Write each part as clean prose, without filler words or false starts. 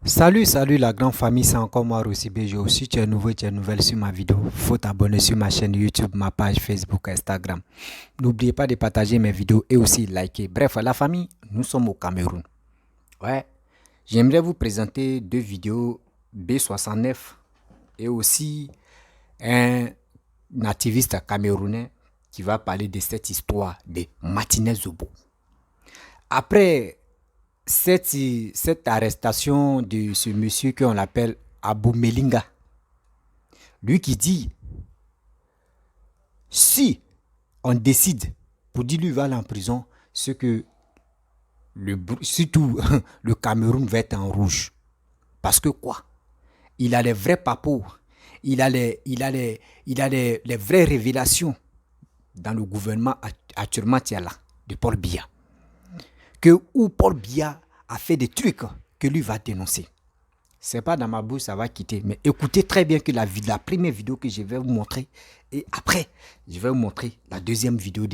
Salut la grande famille, c'est encore moi Rossi Bejo. Si tu es nouveau, tu es nouvelle sur ma vidéo, faut t'abonner sur ma chaîne YouTube, ma page Facebook, Instagram. N'oubliez pas de partager mes vidéos et aussi liker. Bref, la famille, nous sommes au Cameroun. Ouais, j'aimerais vous présenter deux vidéos B69 et aussi un nativiste camerounais qui va parler de cette histoire de Martinez Zobo. Après cette arrestation de ce monsieur qu'on appelle Abou Melinga, lui qui dit, si on décide pour dire lui va aller en prison, ce que surtout le Cameroun va être en rouge. Parce que quoi? Il a les vrais papos, il a les vraies révélations dans le gouvernement actuellement là, de Paul Biya. Où Paul Biya a fait des trucs que lui va dénoncer. C'est pas dans ma bouche, ça va quitter. Mais écoutez très bien que la première vidéo que je vais vous montrer, et après, je vais vous montrer la deuxième vidéo,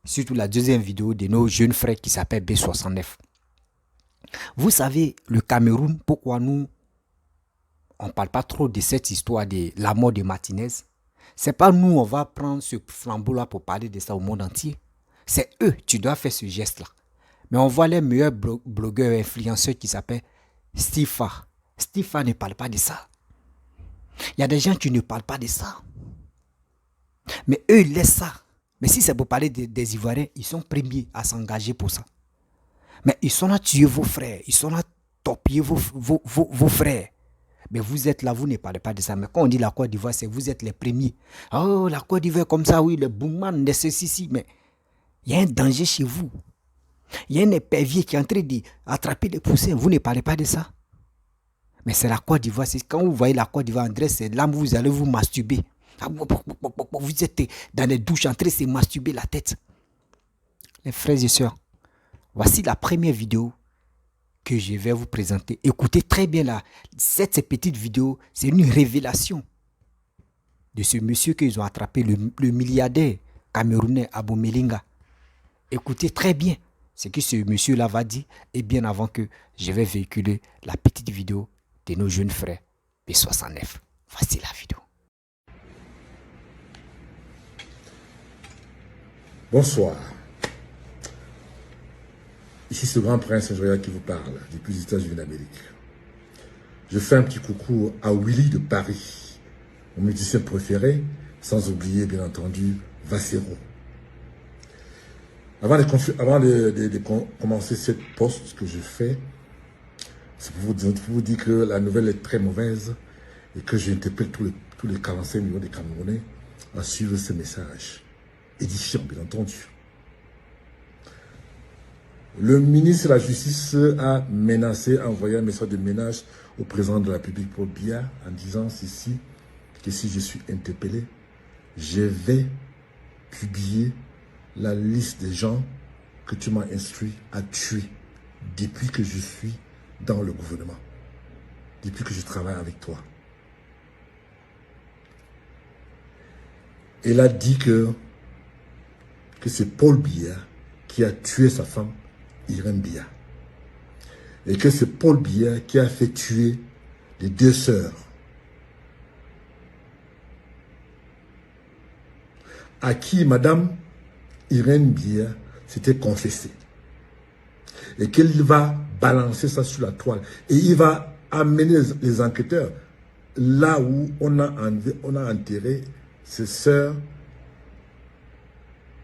surtout la deuxième vidéo de nos jeunes frères qui s'appelle B69. Vous savez, le Cameroun, pourquoi nous, on ne parle pas trop de cette histoire de la mort de Martinez? C'est pas nous, on va prendre ce flambeau-là pour parler de ça au monde entier. C'est eux, tu dois faire ce geste-là. Mais on voit les meilleurs blogueurs et influenceurs qui s'appellent Stifa. Stifa ne parle pas de ça. Il y a des gens qui ne parlent pas de ça. Mais eux, ils laissent ça. Mais si c'est pour parler des Ivoiriens, ils sont premiers à s'engager pour ça. Mais ils sont là tuer vos frères. Ils sont là torpiller vos frères. Mais vous êtes là, vous ne parlez pas de ça. Mais quand on dit la Côte d'Ivoire, c'est vous êtes les premiers. Oh, la Côte d'Ivoire comme ça, oui, le boomman de ceci. Mais il y a un danger chez vous. Il y a un épervier qui est en train d'attraper les poussins. Vous ne parlez pas de ça. Mais c'est la Côte d'Ivoire. Quand vous voyez la Côte d'Ivoire, André, c'est là où vous allez vous masturber. Vous êtes dans les douches en train de se masturber la tête. Les frères et sœurs, voici la première vidéo que je vais vous présenter. Écoutez très bien là. Cette petite vidéo, c'est une révélation de ce monsieur qu'ils ont attrapé, le milliardaire camerounais Abou Melinga. Écoutez très bien ce que ce monsieur-là va dire, et bien avant que je vais véhiculer la petite vidéo de nos jeunes frères B69. Voici la vidéo. Bonsoir. Ici ce grand prince Saint-Joya qui vous parle depuis les États-Unis d'Amérique. Je fais un petit coucou à Willy de Paris, mon musicien préféré, sans oublier bien entendu Vassero. Avant de commencer cette poste que je fais, c'est pour vous dire que la nouvelle est très mauvaise et que j'interpelle tous les 45 millions de Camerounais à suivre ce message. Édifiant, bien entendu. Le ministre de la Justice a menacé, envoyé un message de ménage au président de la République Paul Biya en disant ceci, que si je suis interpellé, je vais publier la liste des gens que tu m'as instruit à tuer depuis que je suis dans le gouvernement, depuis que je travaille avec toi. Il a dit que c'est Paul Biya qui a tué sa femme, Irène Biya. Et que c'est Paul Biya qui a fait tuer les deux sœurs. À qui Madame Irène Biya s'était confessée. Et qu'il va balancer ça sur la toile. Et il va amener les enquêteurs là où on a enterré ses sœurs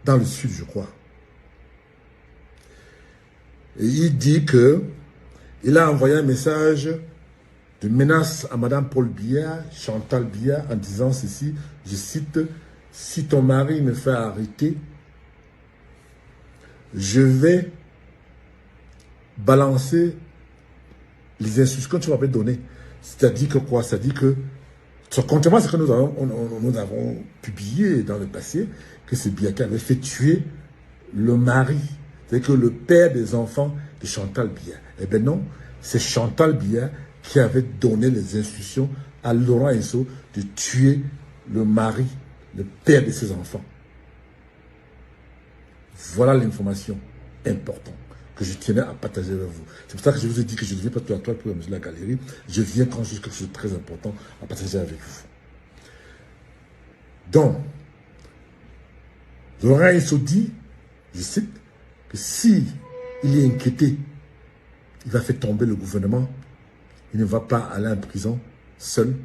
dans le sud, je crois. Et il dit que il a envoyé un message de menace à Madame Paul Biya, Chantal Biya, en disant ceci, je cite, « Si ton mari me fait arrêter, je vais balancer les instructions que tu m'avais données. » C'est-à-dire que quoi? C'est-à-dire que, contrairement à ce que nous avons publié dans le passé, que c'est Biya qui avait fait tuer le mari, c'est que le père des enfants de Chantal Biya. Eh bien non, c'est Chantal Biya qui avait donné les instructions à Laurent Esso de tuer le mari, le père de ses enfants. Voilà l'information importante que je tenais à partager avec vous. C'est pour ça que je vous ai dit que je ne viens pas tout à toi pour amuser la galerie. Je viens quand j'ai quelque chose de très important à partager avec vous. Donc, Laurent Esso dit, je cite, que si il est inquiété, il va faire tomber le gouvernement, il ne va pas aller en prison seul,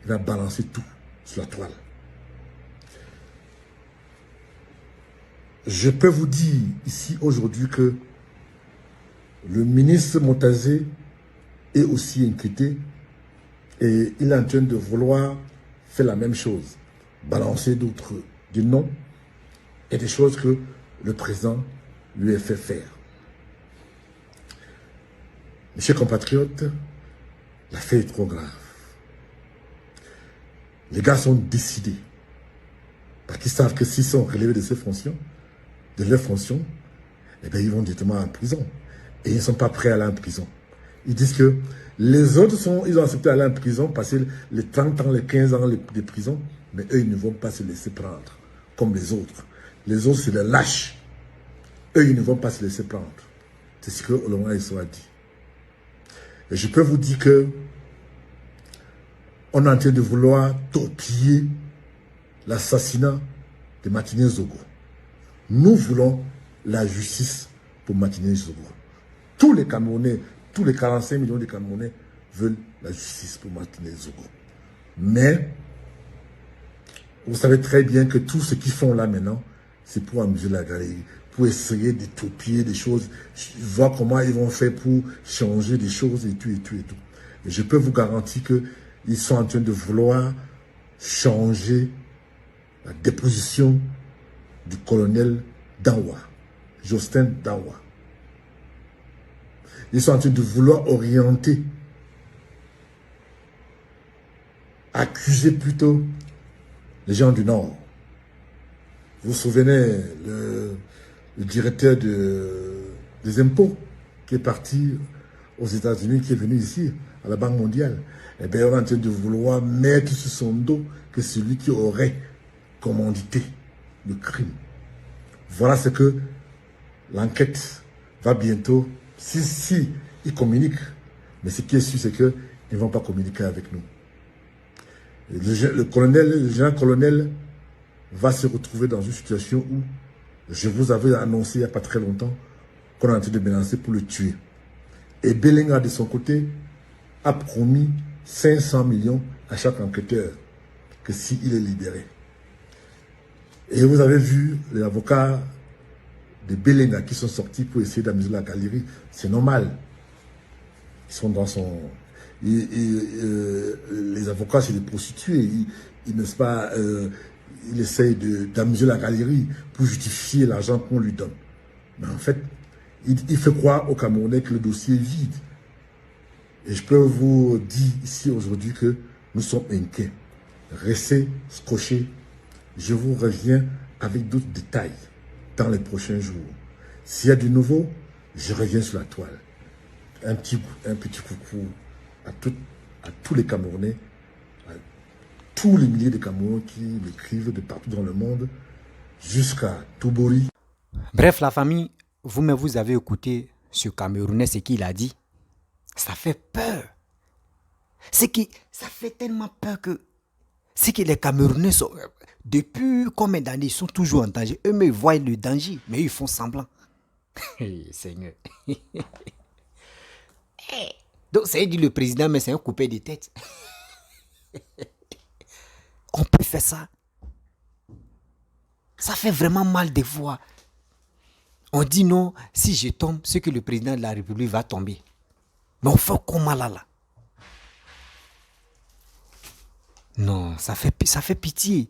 il va balancer tout sur la toile. Je peux vous dire ici aujourd'hui que le ministre Montazé est aussi inquiété et il est en train de vouloir faire la même chose, balancer des noms et des choses que le président lui a fait faire. Mes chers compatriotes, l'affaire est trop grave. Les gars sont décidés parce qu'ils savent que s'ils sont relevés de leurs fonctions, eh bien, ils vont directement en prison. Et ils ne sont pas prêts à aller en prison. Ils disent que les autres ils ont accepté d'aller en prison, passer les 30 ans, les 15 ans de prison, mais eux, ils ne vont pas se laisser prendre comme les autres. Les autres, c'est les lâches. Eux, ils ne vont pas se laisser prendre. C'est ce que Laurent Esso a dit. Et je peux vous dire que on est en train de vouloir torpiller l'assassinat de Martinez Zogo. Nous voulons la justice pour Martinez Zogo. Tous les Camerounais, tous les 45 millions de Camerounais veulent la justice pour Martinez Zogo. Mais, vous savez très bien que tout ce qu'ils font là maintenant, c'est pour amuser la galerie, pour essayer de torpiller des choses, voir comment ils vont faire pour changer des choses et tout, et tout, et tout. Et je peux vous garantir qu'ils sont en train de vouloir changer la déposition du colonel Dawa, Justin Dawa. Ils sont en train de vouloir orienter, accuser plutôt les gens du Nord. Vous vous souvenez, le directeur des impôts qui est parti aux États-Unis, qui est venu ici, à la Banque mondiale, eh bien, on est en train de vouloir mettre sur son dos que celui qui aurait commandité le crime. Voilà ce que l'enquête va bientôt, si ils communiquent, mais ce qui est sûr, c'est qu'ils ne vont pas communiquer avec nous. Le général-colonel va se retrouver dans une situation où je vous avais annoncé il n'y a pas très longtemps qu'on est en train de menacer pour le tuer. Et Bellinga, de son côté, a promis 500 millions à chaque enquêteur que s'il est libéré. Et vous avez vu les avocats de Bellinga qui sont sortis pour essayer d'amuser la galerie. C'est normal. Ils sont dans son... les avocats, c'est des prostituées. Ils n'est-ce pas... il essaye d'amuser la galerie pour justifier l'argent qu'on lui donne. Mais en fait, il fait croire aux Camerounais que le dossier est vide. Et je peux vous dire ici aujourd'hui que nous sommes inquiets. Restez scotchés. Je vous reviens avec d'autres détails dans les prochains jours. S'il y a du nouveau, je reviens sur la toile. Un petit coucou à tous les Camerounais, à tous les milliers de Camerounais qui m'écrivent de partout dans le monde, jusqu'à Toubori. Bref, la famille, vous-même, vous avez écouté ce Camerounais, ce qu'il a dit. Ça fait peur. Ça fait tellement peur que... C'est que les Camerounais sont... Depuis combien d'années, ils sont toujours en danger. Eux, mais ils voient le danger, mais ils font semblant. Seigneur. Donc, c'est dit le président, mais c'est un coupé de tête. On peut faire ça. Ça fait vraiment mal de voir. On dit non, si je tombe, c'est que le président de la République va tomber. Mais on fait comment là? Non, ça fait pitié.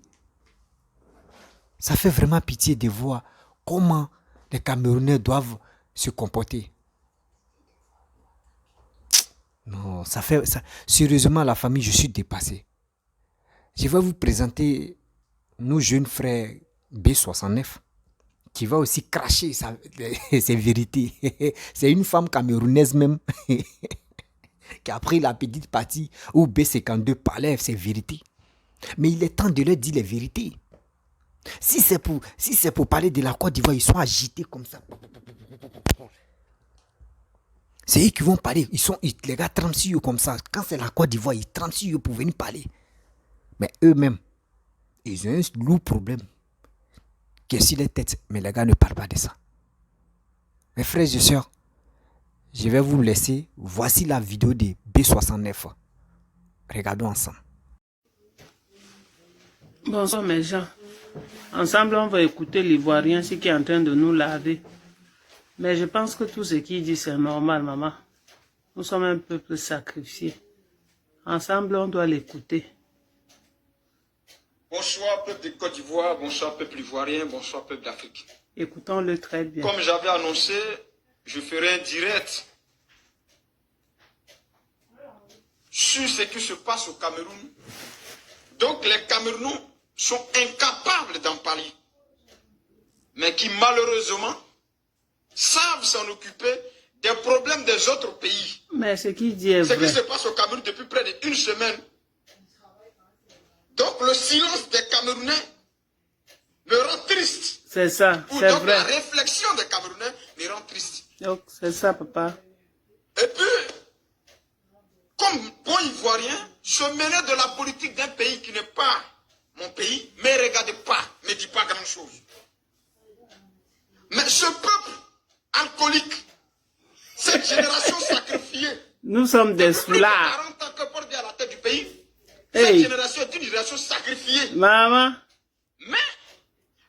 Ça fait vraiment pitié de voir comment les Camerounais doivent se comporter. Non, sérieusement, la famille, je suis dépassé. Je vais vous présenter nos jeunes frères B69 qui va aussi cracher ses vérités. C'est une femme camerounaise même qui a pris la petite partie où B52 parlait ses vérités. Mais il est temps de leur dire les vérités. Si c'est pour parler de la Côte d'Ivoire, ils sont agités comme ça. C'est eux qui vont parler. Les gars trempent sur eux comme ça. Quand c'est la Côte d'Ivoire, ils trempent sur eux pour venir parler. Mais eux-mêmes, ils ont un lourd problème qui est sur les têtes. Mais les gars ne parlent pas de ça. Mes frères et sœurs, je vais vous laisser. Voici la vidéo de B69. Regardons ensemble. Bonsoir mes gens. Ensemble, on va écouter l'Ivoirien, ce qui est en train de nous laver. Mais je pense que tout ce qu'il dit, c'est normal, maman. Nous sommes un peuple sacrifié. Ensemble, on doit l'écouter. Bonsoir, peuple de Côte d'Ivoire, bonsoir, peuple ivoirien, bonsoir, peuple d'Afrique. Écoutons-le très bien. Comme j'avais annoncé, je ferai un direct sur ce qui se passe au Cameroun. Donc, les Camerounais sont incapables d'en parler, mais qui malheureusement savent s'en occuper des problèmes des autres pays. Mais ce qu'il dit est Ce vrai. qui se passe au Cameroun depuis près d'une semaine. Donc, le silence des Camerounais me rend triste. C'est ça, Ou c'est donc vrai. la réflexion des Camerounais me rend triste. Donc, c'est ça, papa. Et puis, comme bon Ivoirien, se mêler de la politique d'un pays qui n'est pas mon pays, mais regardez pas, ne dit pas grand-chose. Mais ce peuple alcoolique, cette génération sacrifiée, Nous sommes des depuis plus de soulards. 40 ans que Paul Biya à la tête du pays, Hey. cette génération est une génération sacrifiée. Maman, Mais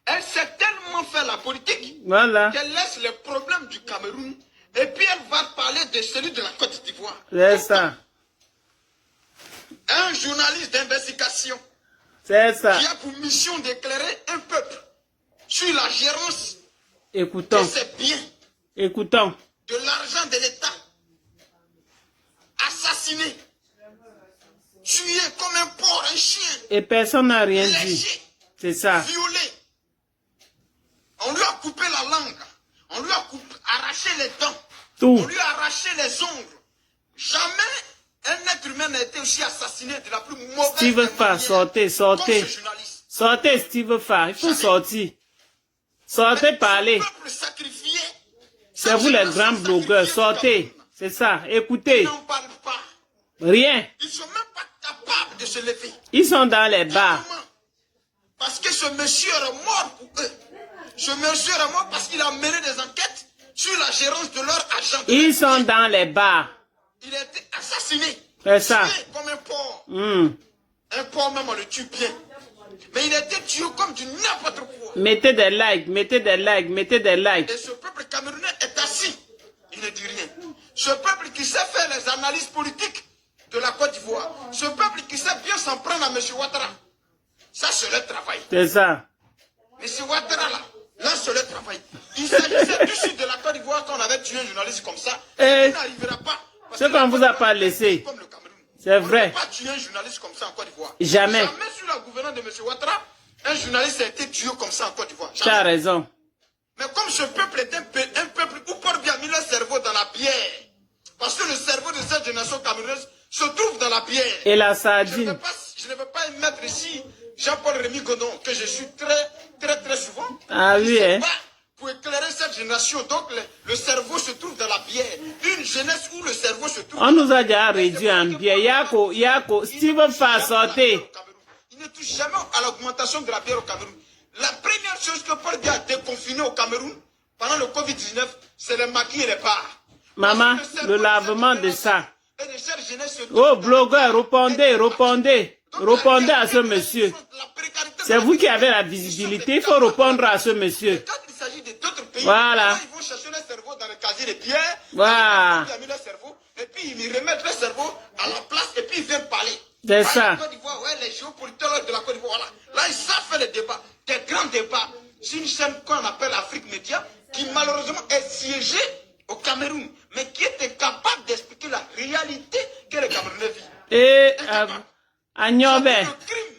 elle s'est tellement fait la politique voilà. qu'elle laisse les problèmes du Cameroun et puis elle va parler de celui de la Côte d'Ivoire. C'est ça. Un journaliste d'investigation C'est ça. qui a pour mission d'éclairer un peuple sur la gérance de Écoutons. ses biens, Écoutons. de l'argent de l'État, assassiné, tué comme un porc, un chien, Et personne n'a rien dit. léché, C'est ça. violé. On lui a coupé la langue, on lui a arraché les dents, Tout. on lui a arraché les ongles. Jamais un être humain n'a été aussi assassiné de la plus mauvaise Steve des Farr, manières, sortez, sortez. comme ce journaliste. Sortez, Steve Farr. Il faut sortir. Sortez, Mais parler. ce peuple sacrifié, C'est cette vous les génération grands blogueurs. sacrifiée du Sortez. Cameroun, C'est ça. ils Écoutez. n'en parlent pas. Rien. Ils ne sont même pas capables de se lever. Ils sont dans les bars. Comment? Parce que ce monsieur est mort pour eux. Ce monsieur est mort parce qu'il a mené des enquêtes sur la gérance de leur argent. Ils sont dans les bars. Il a été assassiné. C'est ça. Tué comme un porc. Hmm. Un porc même on le tue bien. Mais il a été tué comme du n'importe quoi. Mettez des likes, mettez des likes, mettez des likes. Et ce peuple camerounais est assis. Il ne dit rien. Ce peuple qui sait faire les analyses politiques de la Côte d'Ivoire. Ce peuple qui sait bien s'en prendre à M. Ouattara. Ça, c'est le travail. C'est ça. M. Ouattara, là c'est le travail. Il s'agissait du sud de la Côte d'Ivoire quand on avait tué un journaliste comme ça. Eh, Il n'arrivera pas. parce ce que la qu'on vous Côte a d'Ivoire pas est laissé. comme le Cameroun. C'est On ne vrai. peut pas tuer un journaliste comme ça en Côte d'Ivoire. Jamais. Jamais sous la gouvernance de M. Ouattara, un journaliste a été tué comme ça en Côte d'Ivoire. Tu as raison. Mais comme ce peuple est un peuple où Paul Biya a mis le cerveau dans la bière, parce que le cerveau de cette génération camerounaise se trouve dans la bière. Et la Je sardine. ne veux pas mettre ici Jean-Paul Rémy Godon, que je suis très souvent. Ah oui, Il se hein. bat pour éclairer cette génération. Donc le cerveau se trouve dans la bière. Une jeunesse où le cerveau se trouve On dans nous la a déjà réduit en biais. Yako, Steve Farr, sortez. Il ne touche jamais à l'augmentation de la bière au Cameroun. La première chose que Paul Biya a déconfiné au Cameroun pendant le Covid-19, c'est les maquis et les bars. Maman, Parce que cerveau le de lavement cette de ça. et de cette jeunesse se trouve Oh, dans la blogueur, bière. répondez, répondez. Donc, Répondez la à ce monsieur. la précarité C'est de vous qui avez la ils sont visibilité. des Il faut capables. répondre à ce monsieur. Quand il s'agit d'autres pays, Voilà. ils vont chercher leur cerveau dans le casier de pierre. Voilà. Ils ont mis leur cerveau, et puis ils remettent leur cerveau à la place, et puis ils viennent parler. C'est Ouais, ça. la Côte d'Ivoire, ouais, les géopolitologues de la Côte d'Ivoire, voilà. Là, ils savent faire les débats, des grands débats. C'est une chaîne qu'on appelle Afrique Média, qui malheureusement est siégée au Cameroun, mais qui est incapable d'expliquer la réalité que les Camerounais vivent. Et Incapable. Agnobe. Le crime,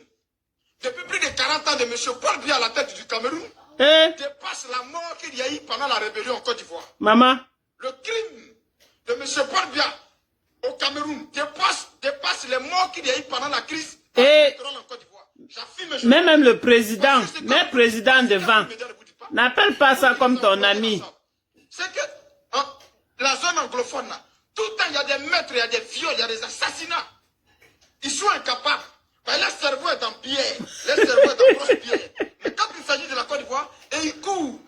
depuis plus de 40 ans de M. Paul Biya à la tête du Cameroun, Eh, dépasse la mort qu'il y a eu pendant la rébellion en Côte d'Ivoire. maman. Le crime de M. Paul Biya au Cameroun dépasse les morts qu'il y a eu pendant la crise Et électorale en Côte d'Ivoire. J'affirme, je- même le président, Parce que c'est même comme- président parce que devant, les médias ne vous disent pas. n'appelle pas ça comme ton ami. C'est que la zone anglophone, là, Tout le temps, il y a des meurtres, il y a des viols, il y a des assassinats. Ils sont incapables. Ben, leur cerveau est en pierre. Leur cerveau est en grosse pierre. Mais quand il s'agit de la Côte d'Ivoire, et ils courent.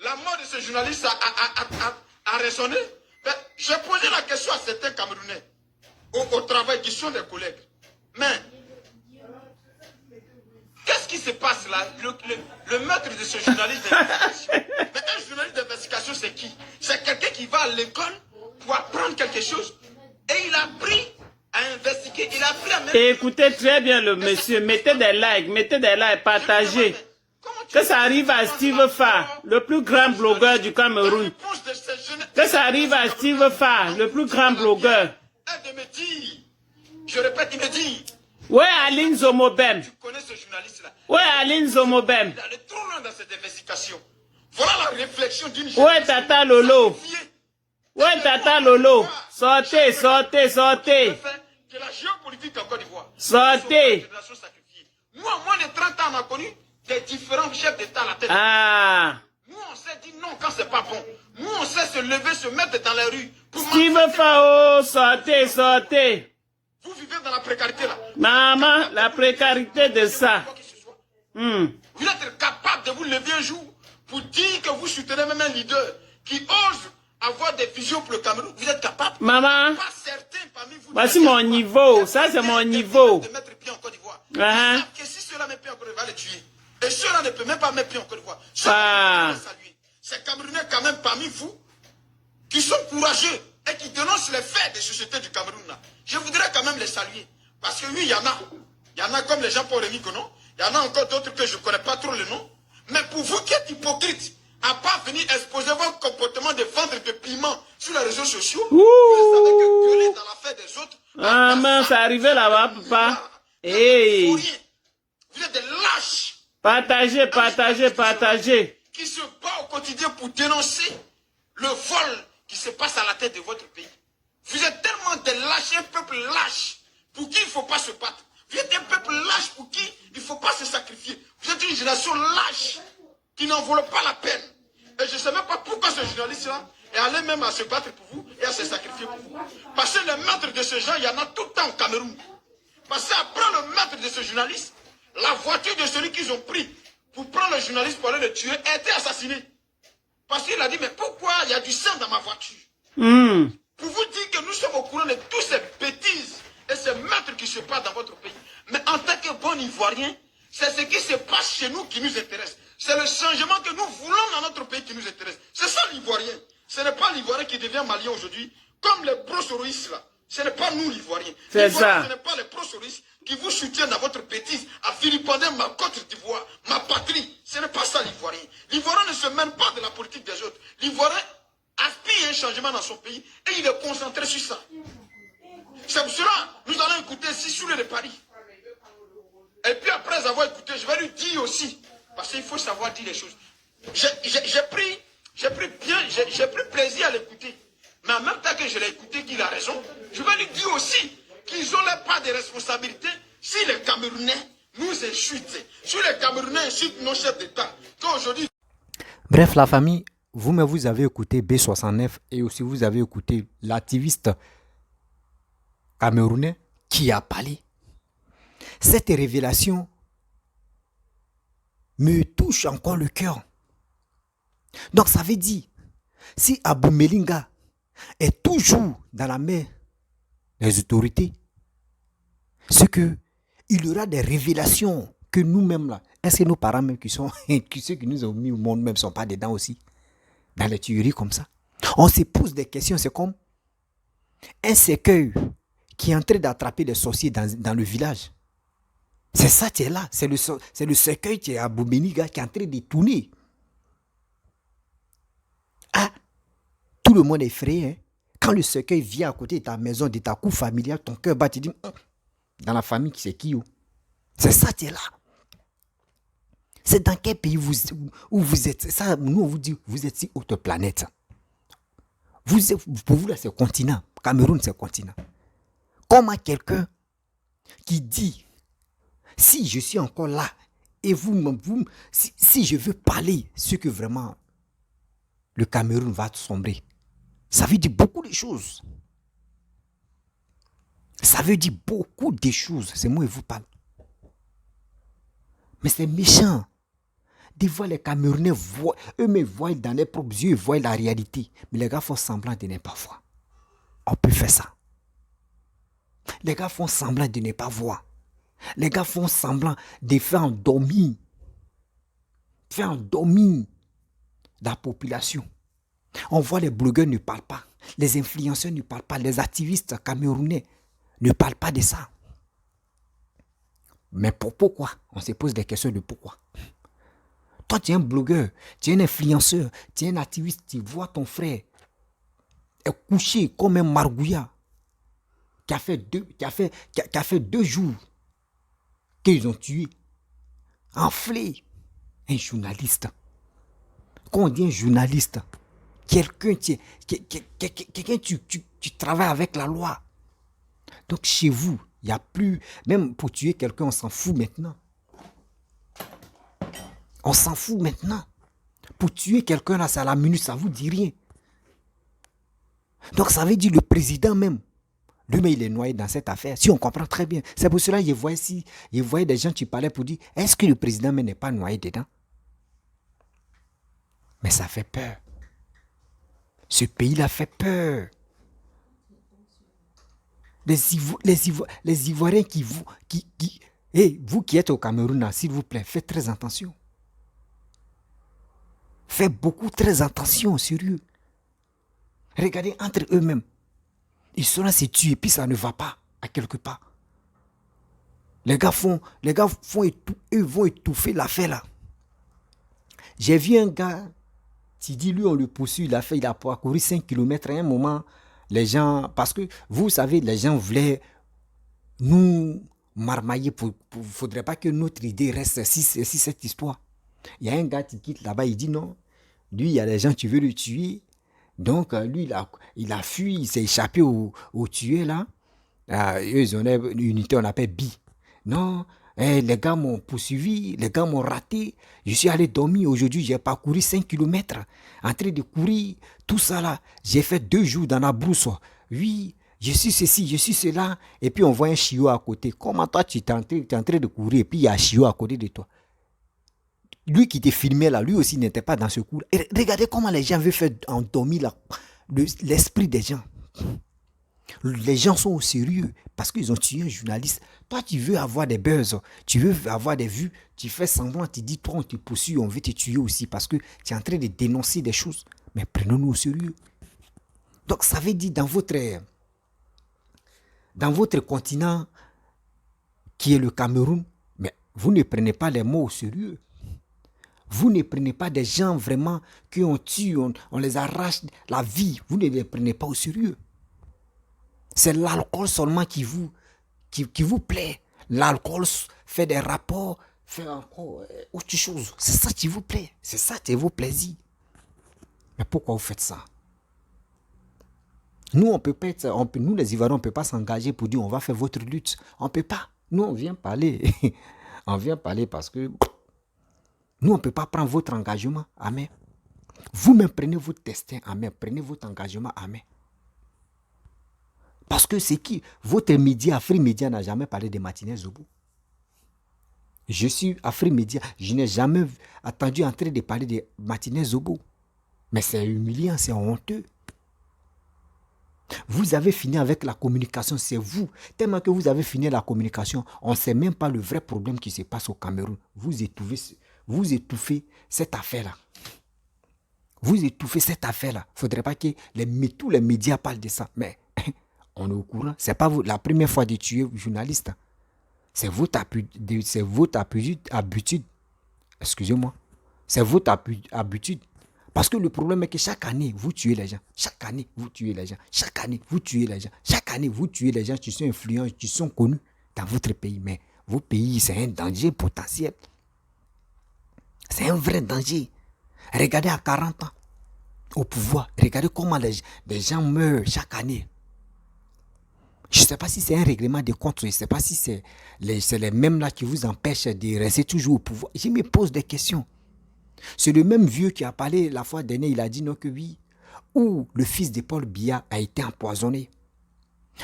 La mort de ce journaliste a résonné. Ben, j'ai posé la question à certains Camerounais au travail qui sont des collègues. Mais qu'est-ce qui se passe là? Le meurtre de ce journaliste d'investigation. Mais un journaliste d'investigation, c'est qui? C'est quelqu'un qui va à l'école pour apprendre quelque chose. Et il a appris à investiguer. Il a appris à mettre... Écoutez très bien le monsieur. Mettez des likes, partagez. Que ça arrive à Steve Farr, le plus grand blogueur du Cameroun. Que ça arrive à Steve Farr, le plus grand blogueur. Un de me dire, je répète, il me dit... Ouais, Aline Zomobem. Tu connais ce journaliste-là? Ouais, Aline Zomobem. Il est trop loin dans cette investigation. Voilà la réflexion d'une Ouais, Tata Lolo. Ouais, Tata Lolo. Sortez. Que la géopolitique en Côte d'Ivoire. Sortez. Moi, moins de 30 ans, on a connu des différents chefs d'État à la tête. Ah. Nous, on s'est dit non quand c'est pas bon. Nous, on sait se lever, se mettre dans la rue. Steve Fao, sortez. Vous vivez dans la précarité là. Maman, la précarité de ça. Vous êtes capable de vous lever un jour pour dire que vous soutenez même un leader qui ose avoir des visions pour le Cameroun. Vous êtes capable? Maman, pas certains parmi vous. voici mon niveau. Ça, c'est mon niveau. De mettre pied en Côte d'Ivoire. Ils savent que si cela met pied en Côte d'Ivoire, va les tuer. Et cela ne peut même pas mettre pied en Côte d'Ivoire. C'est Camerounais quand même parmi vous qui sont courageux et qui dénoncent les faits des sociétés du Cameroun là. Je voudrais quand même les saluer. Parce que oui, il y en a. Il y en a comme les gens pour Rémi Konon. Il y en a encore d'autres que je ne connais pas trop le nom. Mais pour vous qui êtes hypocrite, à pas venir exposer votre comportement de vendre de piment sur les réseaux sociaux, vous ne savez que gueuler dans l'affaire des autres. Ah, mince, c'est arrivé là-bas, papa. Hey. Vous êtes des lâches. Partagez. Qui se bat au quotidien pour dénoncer le vol qui se passe à la tête de votre pays. Vous êtes tellement des lâches, un peuple lâche pour qui il ne faut pas se battre. Vous êtes un peuple lâche pour qui il ne faut pas se sacrifier. Vous êtes une génération lâche qui n'en vaut pas la peine. Et je ne sais même pas pourquoi ce journaliste-là est allé même à se battre pour vous et à se sacrifier pour vous. Parce que les meurtres de ces gens, il y en a tout le temps au Cameroun. Parce qu'après le meurtre de ce journaliste, la voiture de celui qu'ils ont pris pour prendre le journaliste pour aller le tuer a été assassinée. Parce qu'il a dit, mais pourquoi il y a du sang dans ma voiture? Pour vous dire que nous sommes au courant de toutes ces bêtises et ces meurtres qui se passent dans votre pays. Mais en tant que bon Ivoirien, c'est ce qui se passe chez nous qui nous intéresse. C'est le changement que nous voulons dans notre pays qui nous intéresse. C'est ça l'Ivoirien. Ce n'est pas l'Ivoirien qui devient malien aujourd'hui, comme les prosoroïstes là. Ce n'est pas nous l'Ivoirien. C'est ça. Ce n'est pas les prosoroïstes qui vous soutiennent dans votre bêtise à vilipender ma Côte d'Ivoire, ma patrie. Ce n'est pas ça l'Ivoirien. L'Ivoirien ne se mène pas de la politique des autres. L'Ivoirien aspire à un changement dans son pays et il est concentré sur ça. C'est pour cela nous allons écouter Sissoulé de Paris. Et puis après avoir écouté, je vais lui dire aussi, parce qu'il faut savoir dire les choses. J'ai pris plaisir à l'écouter. Mais en même temps que je l'ai écouté, qu'il a raison, je vais lui dire aussi qu'ils ont leur part de responsabilité si les Camerounais nous insultent. Si les Camerounais insultent nos chefs d'État. Qu'aujourd'hui... Bref, la famille, vous avez écouté B69 et aussi vous avez écouté l'activiste camerounais qui a parlé. Cette révélation me touche encore le cœur. Donc ça veut dire, si Abou Melinga est toujours dans la main des autorités, c'est que il y aura des révélations que nous-mêmes là, est-ce que nos parents même qui sont, ceux qui nous ont mis au monde même ne sont pas dedans aussi, dans les tueries comme ça. On se pose des questions, c'est comme un cercueil qui est en train d'attraper les sorciers dans le village. C'est ça qui est là, c'est le cercueil qui est à Boubeniga qui est en train de tourner. Ah, tout le monde est effrayé. Hein? Quand le cercueil vient à côté de ta maison, de ta cour familiale, ton cœur bat, tu dis, dans la famille, c'est qui? C'est ça qui est là. C'est dans quel pays où vous êtes? Ça, nous, on vous dit, vous êtes sur autre planète. Pour vous, là, c'est un continent. Cameroun, c'est un continent. Comment quelqu'un qui dit, si je suis encore là, et si je veux parler, ce que vraiment le Cameroun va sombrer, Ça veut dire beaucoup de choses. Ça veut dire beaucoup de choses. C'est moi qui vous parle. Mais c'est méchant. Des fois, les Camerounais voient, eux-mêmes voient dans leurs propres yeux, ils voient la réalité. Mais les gars font semblant de ne pas voir. On peut faire ça. Les gars font semblant de ne pas voir. Les gars font semblant de faire endormir. Faire endormir la population. On voit les blogueurs ne parlent pas. Les influenceurs ne parlent pas. Les activistes camerounais ne parlent pas de ça. Mais pourquoi? On se pose des questions de pourquoi. Toi, tu es un blogueur, tu es un influenceur, tu es un activiste, tu vois ton frère est couché comme un margouillat qui a fait 2 jours qu'ils ont tué, enflé un journaliste. Quand on dit un journaliste, quelqu'un, tu travailles avec la loi. Donc chez vous, il n'y a plus, même pour tuer quelqu'un, on s'en fout maintenant. On s'en fout maintenant. Pour tuer quelqu'un, là, c'est à la minute, ça ne vous dit rien. Donc ça veut dire le président même, lui-même il est noyé dans cette affaire. Si on comprend très bien. C'est pour cela qu'il voyait des gens qui parlaient pour dire, est-ce que le président même n'est pas noyé dedans? Mais ça fait peur. Ce pays-là fait peur. Les Ivoiriens vous qui êtes au Cameroun, s'il vous plaît, faites très attention. Faites très attention, sérieux. Regardez entre eux-mêmes. Ils sont là, se tuer, puis ça ne va pas, à quelque part. Les gars vont étouffer l'affaire là. J'ai vu un gars, qui dit, lui, on le poursuit, il a parcouru 5 km à un moment. Les gens, parce que vous savez, les gens voulaient nous marmailler. Il ne faudrait pas que notre idée reste si cette histoire. Il y a un gars qui quitte là-bas, il dit non. Lui, il y a des gens qui veulent le tuer. Donc, lui, il a fui, il s'est échappé au tué là. Eux, ils ont une unité, on appelle BI. Non, les gars m'ont poursuivi, les gars m'ont raté. Je suis allé dormir. Aujourd'hui, j'ai parcouru 5 km. En train de courir, tout ça là. J'ai fait 2 jours dans la brousse. Oui, je suis ceci, je suis cela. Et puis, on voit un chiot à côté. Comment toi, tu es en train de courir et puis il y a un chiot à côté de toi. Lui qui te filmait là, lui aussi n'était pas dans ce coup. Et regardez comment les gens veulent faire endormir l'esprit des gens. Les gens sont au sérieux parce qu'ils ont tué un journaliste. Toi, tu veux avoir des buzz, tu veux avoir des vues, tu fais semblant, tu dis, toi, on te poursuit, on veut te tuer aussi parce que tu es en train de dénoncer des choses. Mais prenons-nous au sérieux. Donc, ça veut dire dans votre continent qui est le Cameroun, mais vous ne prenez pas les mots au sérieux. Vous ne prenez pas des gens vraiment qui ont tué, on les arrache la vie. Vous ne les prenez pas au sérieux. C'est l'alcool seulement qui vous plaît. L'alcool fait des rapports, fait encore autre chose. C'est ça qui vous plaît. C'est ça qui vous plaisir. Mais pourquoi vous faites ça? Nous, on peut pas nous les Ivoiriens, on ne peut pas s'engager pour dire on va faire votre lutte. On ne peut pas. Nous, on vient parler. On vient parler parce que nous, on ne peut pas prendre votre engagement à main. Vous-même prenez votre destin à main. Prenez votre engagement à main. Parce que c'est qui? Votre média, Afrimédia n'a jamais parlé de Martinez Zobo. Je suis Afrimédia. Je n'ai jamais attendu en train de parler de Martinez Zobo. Mais c'est humiliant, c'est honteux. Vous avez fini avec la communication, c'est vous. Tellement que vous avez fini la communication, on ne sait même pas le vrai problème qui se passe au Cameroun. Vous étouffez cette affaire-là. Vous étouffez cette affaire-là. Il ne faudrait pas que tous les médias parlent de ça. Mais on est au courant. Ce n'est pas la première fois de tuer un journaliste. C'est votre habitude. Excusez-moi. C'est votre habitude. Parce que le problème est que chaque année, vous tuez les gens. Chaque année, vous tuez les gens. Chaque année, vous tuez les gens. Chaque année, vous tuez les gens qui sont influents, qui sont connus dans votre pays. Mais vos pays, c'est un danger potentiel. C'est un vrai danger. Regardez à 40 ans, au pouvoir. Regardez comment les gens meurent chaque année. Je ne sais pas si c'est un règlement de compte. Je ne sais pas si c'est les mêmes là qui vous empêchent de rester toujours au pouvoir. Je me pose des questions. C'est le même vieux qui a parlé la fois dernière. Il a dit non que oui, où le fils de Paul Biya a été empoisonné.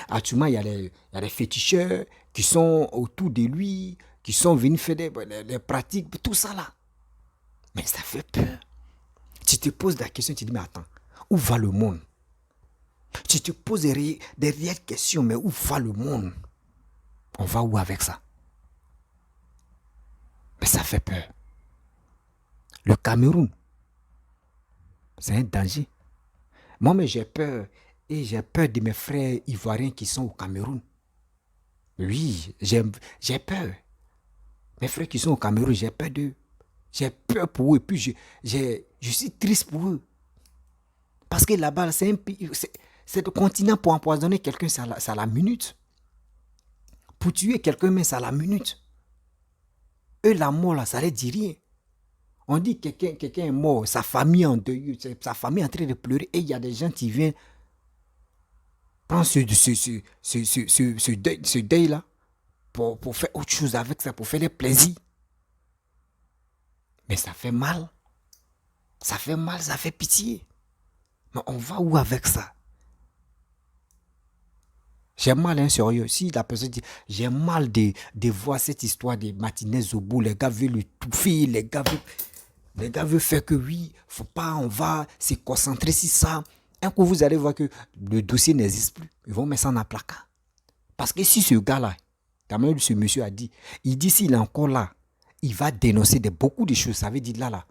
Actuellement, il y a les féticheurs qui sont autour de lui, qui sont venus faire les pratiques, tout ça là. Mais ça fait peur. Tu te poses la question, tu te dis, mais attends, où va le monde? Tu te poses des réelles questions, mais où va le monde? On va où avec ça? Mais ça fait peur. Le Cameroun, c'est un danger. Moi, mais j'ai peur. Et j'ai peur de mes frères ivoiriens qui sont au Cameroun. Oui, j'ai peur. Mes frères qui sont au Cameroun, j'ai peur d'eux. J'ai peur pour eux. Et puis, je suis triste pour eux. Parce que là-bas, c'est un pays, c'est le continent pour empoisonner quelqu'un, c'est à la minute. Pour tuer quelqu'un, mais c'est à la minute. Eux, la mort, là, ça ne les dit rien. On dit que quelqu'un est mort, sa famille est en deuil, sa famille est en train de pleurer, et il y a des gens qui viennent prendre ce deuil-là pour faire autre chose avec ça, pour faire des plaisirs. Mais ça fait mal. Ça fait mal, ça fait pitié. Mais on va où avec ça? J'ai mal, hein, sérieux. Si la personne dit, j'ai mal de voir cette histoire de Martinez Zobo, les gars veulent le touffer, les gars veulent faire que oui, faut pas, on va se concentrer sur ça. Un coup, vous allez voir que le dossier n'existe plus. Ils vont mettre ça dans le placard. Parce que si ce gars-là, comme ce monsieur a dit, il dit s'il est encore là, il va dénoncer beaucoup de choses. Ça veut dire là.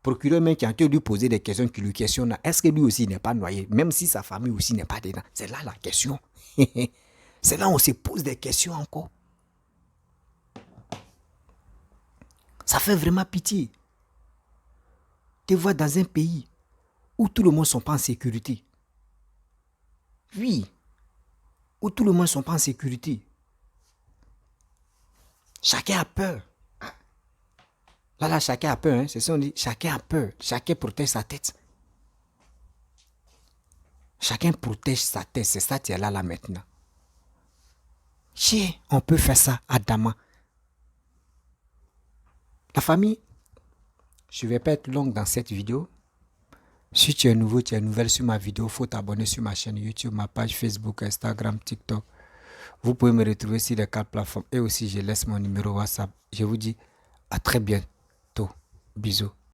Procureur même qui a lui poser des questions, qui lui questionnent, est-ce que lui aussi n'est pas noyé, même si sa famille aussi n'est pas dedans. C'est là la question. C'est là où on se pose des questions encore. Ça fait vraiment pitié. Te voir dans un pays où tout le monde ne sont pas en sécurité. Oui. Où tout le monde ne sont pas en sécurité. Chacun a peur. Là, chacun a peur. Hein. C'est ça, on dit. Chacun a peur. Chacun protège sa tête. Chacun protège sa tête. C'est ça qui est là maintenant. On peut faire ça à Dama. La famille, je ne vais pas être longue dans cette vidéo. Si tu es nouveau, tu es nouvelle sur ma vidéo, il faut t'abonner sur ma chaîne YouTube, ma page Facebook, Instagram, TikTok. Vous pouvez me retrouver sur les 4 plateformes. Et aussi, je laisse mon numéro WhatsApp. Je vous dis à très bientôt. Bisous.